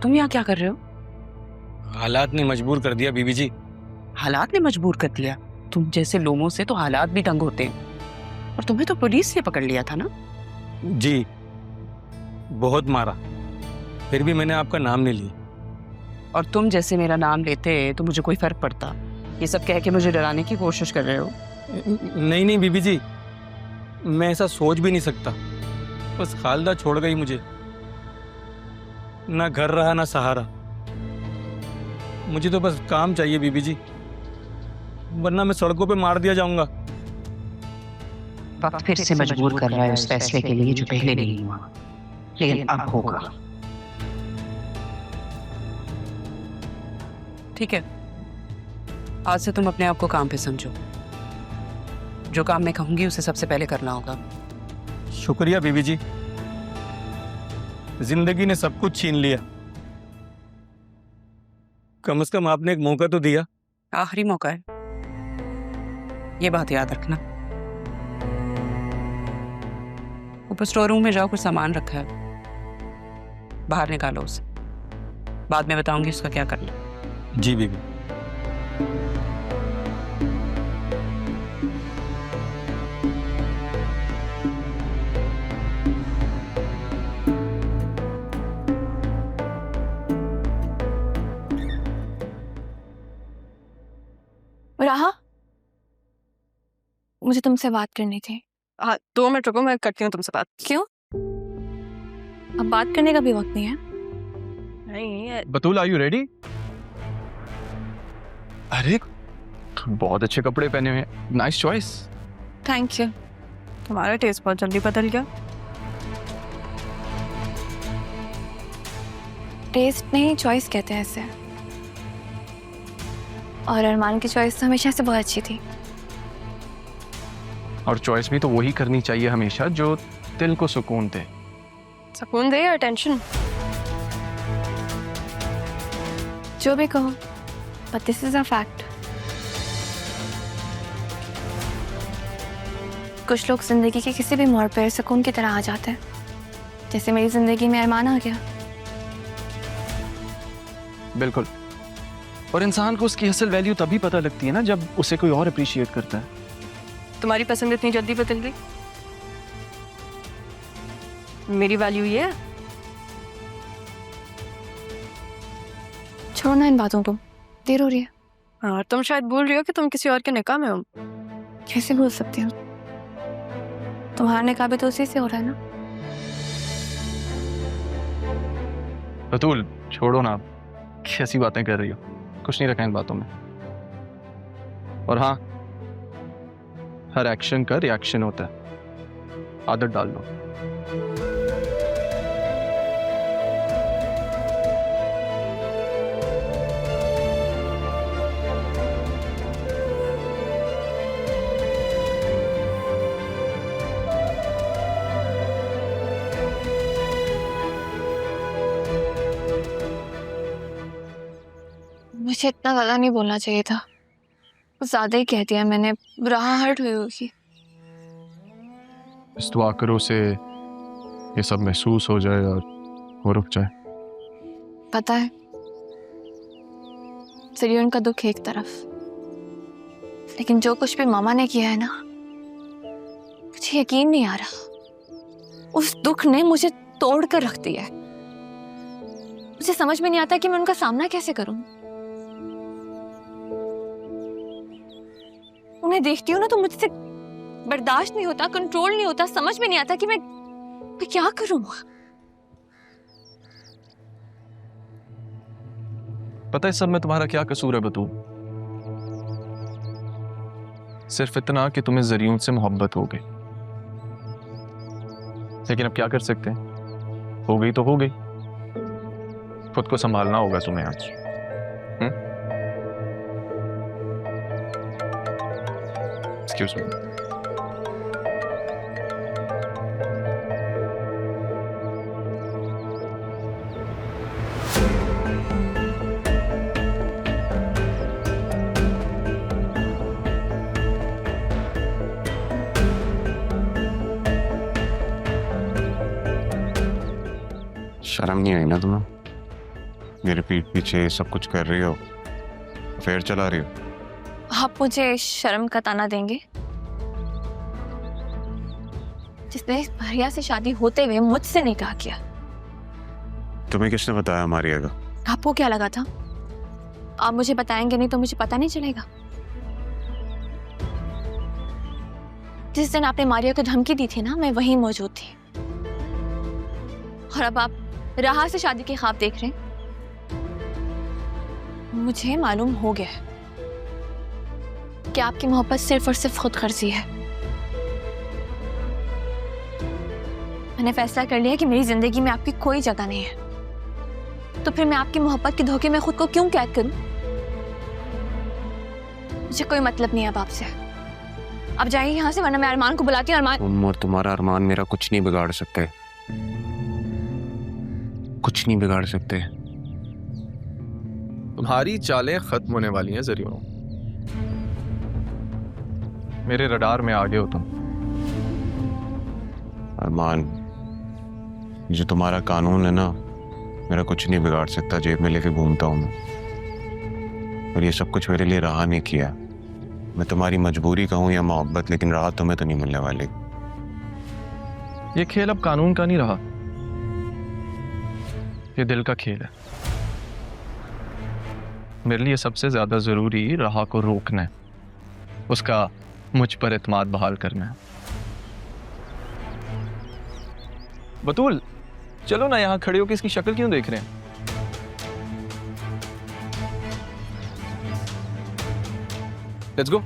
तुम यहाँ क्या कर रहे हो? हालात ने मजबूर कर दिया बीबी जी। हालात ने मजबूर कर दिया? तुम जैसे लोगों से तो हालात भी तंग होते हैं। और तुम्हें तो पुलिस ने पकड़ लिया था ना? जी, बहुत मारा, फिर भी मैंने आपका नाम नहीं लिया। और तुम जैसे मेरा नाम लेते तो मुझे कोई फर्क पड़ता? ये सब कह के मुझे डराने की कोशिश कर रहे हो? नहीं नहीं बीबी जी, मैं ऐसा सोच भी नहीं सकता। बस खालदा छोड़ गई मुझे, ना घर रहा ना सहारा। मुझे तो बस काम चाहिए बीबी जी, वरना मैं सड़कों पे मार दिया जाऊंगा। वक्त फिर से मजबूर कर रहा है उस फैसले के लिए जो पहले नहीं हुआ, लेकिन अब होगा। ठीक है, आज से तुम अपने आप को काम पे समझो। जो काम मैं कहूंगी उसे सबसे पहले करना होगा। शुक्रिया बीबी जी, जिंदगी ने सब कुछ छीन लिया, कम से कम आपने एक मौका तो दिया। आखिरी मौका है, ये बात याद रखना। ऊपर स्टोर रूम में जाओ, कुछ सामान रखा है, बाहर निकालो उसे। बाद में बताऊंगी उसका क्या करना। जी बीबी। राहा, मुझे तुमसे बात करनी थी। हाँ, 2 मिनट रुको, मैं करती हूँ तुमसे बात। क्यों? अब बात करने का भी वक्त नहीं है। नहीं, बतूल, आर यू रेडी? अरे बहुत अच्छे कपड़े पहने हुए हैं, नाइस चॉइस। Thank you. तुम्हारा टेस्ट बहुत जल्दी बदल गया। टेस्ट नहीं, चॉइस कहते हैं इसे। और अरमान की चॉइस तो हमेशा से बहुत अच्छी थी। और चॉइस भी तो वही करनी चाहिए हमेशा जो दिल को सुकून दे। सुकून दे या टेंशन? जो भी कहो, but this is a fact. कुछ लोग जिंदगी के किसी भी मोड़ पर सुकून की तरह आ जाते हैं, जैसे मेरी जिंदगी में अरमान आ गया। बिल्कुल, और इंसान को उसकी असल वैल्यू तभी पता लगती है ना जब उसे कोई और अप्रिशिएट करता है। तुम्हारी पसंद इतनी जल्दी बदल गई? मेरी वैल्यू ये है? छोड़ो ना इन बातों को, देर हो रही है। हाँ, और तुम शायद भूल रही हो कि तुम किसी और के निकाह में हो। कैसे भूल सकती हूँ? तुम्हारा निकाह भी तो उसी से हो रहा है ना। बतूल छोड़ो ना, कैसी बातें कर रही हो, कुछ नहीं रखा इन बातों में। और हाँ, हर एक्शन का रिएक्शन होता है, आदत डाल लो। मुझे इतना गला नहीं बोलना चाहिए था, कुछ ज्यादा ही कह दिया मैंने। राह हर्ट हुई होगी। इस दुआ करो से ये सब महसूस हो जाए और वो रुक जाए। पता है, चलिए उनका दुख एक तरफ, लेकिन जो कुछ भी मामा ने किया है ना, मुझे यकीन नहीं आ रहा। उस दुख ने मुझे तोड़ कर रख दिया है। मुझे समझ में नहीं आता कि मैं उनका सामना कैसे करूं। उन्हें देखती हूँ ना तो मुझसे बर्दाश्त नहीं होता, कंट्रोल नहीं होता, समझ में नहीं आता कि मैं क्या करूं। पता है सब में तुम्हारा क्या कसूर है बतूल? सिर्फ इतना कि तुम्हें जरियून से मोहब्बत हो गई, लेकिन अब क्या कर सकते हैं, हो गई तो हो गई। खुद को संभालना होगा तुम्हें आज। Excuse me. शर्म नहीं आई ना तुम्हें? मेरे पीठ पीछे सब कुछ कर रही हो, अफेयर चला रही हो। आप मुझे शर्म का ताना देंगे? जिसने इस भैया से शादी होते हुए मुझसे निकाह किया। तुम्हें किसने बताया मारिया का? आपको क्या लगा था? आप मुझे बताएंगे नहीं तो मुझे पता नहीं चलेगा। जिस दिन आपने मारिया को धमकी दी थी ना, मैं वहीं मौजूद थी। और अब आप राहा से शादी के ख्वाब देख रहे हैं। मुझे मालूम हो गया है कि आपकी मोहब्बत सिर्फ और सिर्फ खुद गर्जी है। मैंने फैसला कर लिया कि मेरी जिंदगी में आपकी कोई जगह नहीं है। तो फिर मैं आपकी मोहब्बत के धोखे में खुद को क्यों कैद करूं? मुझे कोई मतलब नहीं है अब आपसे। अब जाइए यहाँ से, वरना मैं अरमान को बुलाती हूँ। अरमान, तुम और तुम्हारा अरमान मेरा कुछ नहीं बिगाड़ सकते, कुछ नहीं बिगाड़ सकते। तुम्हारी चालें खत्म होने वाली हैं ज़रियों। मेरे रडार में आ गए हो तुम। अरमान, जो तुम्हारा कानून है ना, मेरा कुछ नहीं बिगाड़ सकता। जेब में लेके घूमता हूँ मैं, और ये सब कुछ मेरे लिए राह ने किया। मैं तुम्हारी मजबूरी कहूँ या मोहब्बत, लेकिन राह तुम्हें तो नहीं मिलने वाली। ये खेल अब कानून का नहीं रहा, ये दिल का खेल है। मेरे लिए सबसे ज्यादा जरूरी राह को रोकना है, उसका मुझ पर एतमाद बहाल करना है। बतूल, चलो ना, यहाँ खड़े होकर इसकी शक्ल क्यों देख रहे हैं? Let's go.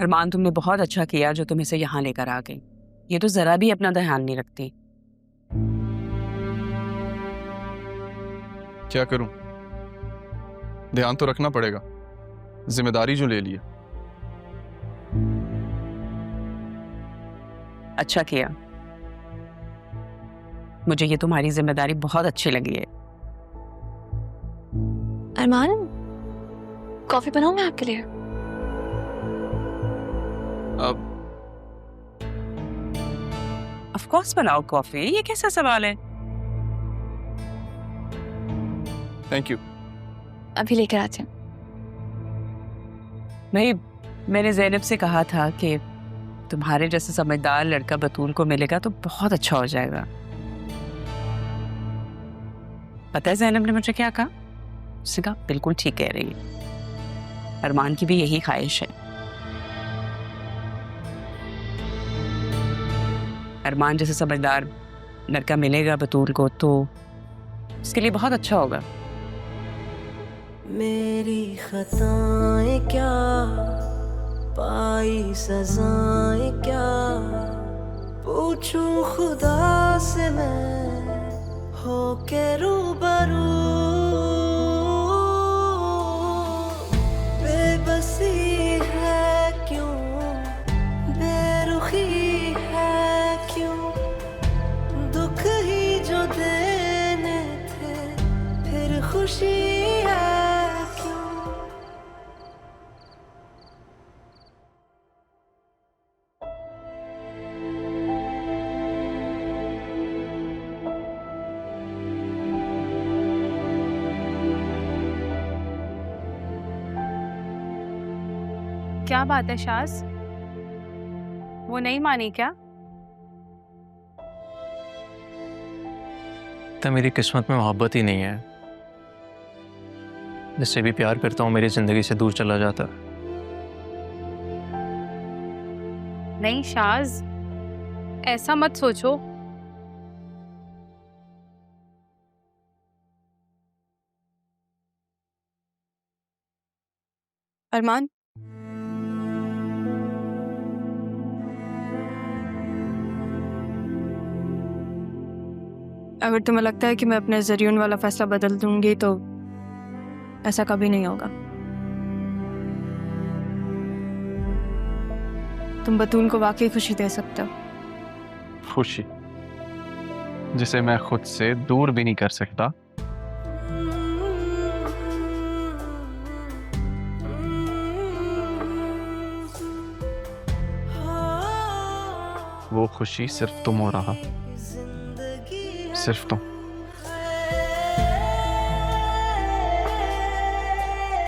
अरमान, तुमने बहुत अच्छा किया जो तुम इसे यहाँ लेकर आ गई। ये तो जरा भी अपना ध्यान नहीं रखती। क्या करूं? ध्यान तो रखना पड़ेगा, जिम्मेदारी जो ले ली है। अच्छा किया, मुझे ये तुम्हारी जिम्मेदारी बहुत अच्छी लगी है। अरमान, कॉफी बनाऊं मैं आपके लिए? अब ऑफ कोर्स बनाओ कॉफी, ये कैसा सवाल है? Thank you. अभी लेकर आते हैं। भाई, मैंने ज़ैनब से कहा था कि तुम्हारे जैसे समझदार लड़का बतूल को मिलेगा तो बहुत अच्छा हो जाएगा। पता है ज़ैनब ने मुझे क्या कहा? उसने कहा बिल्कुल ठीक कह रही है, अरमान की भी यही ख्वाहिश है। अरमान जैसे समझदार लड़का मिलेगा बतूल को तो उसके लिए बहुत अच्छा होगा। मेरी खताएं क्या, पाई सजाएं क्या, पूछूं खुदा से मैं हो के रूबरू। बेबसी है क्यों, बेरुखी है क्यों, दुख ही जो देने थे फिर खुशी है क्यों। क्या बात है शाज, वो नहीं मानी क्या? तो मेरी किस्मत में मोहब्बत ही नहीं है। जिससे भी प्यार करता हूँ मेरी जिंदगी से दूर चला जाता। नहीं शाज, ऐसा मत सोचो। अरमान, अगर तुम्हें लगता है कि मैं अपने जरियन वाला फैसला बदल दूंगी तो ऐसा कभी नहीं होगा। तुम बतूल को वाकई खुशी दे सकते हो। खुशी जिसे मैं खुद से दूर भी नहीं कर सकता। वो खुशी सिर्फ तुम हो रहा, सिर्फ तुम।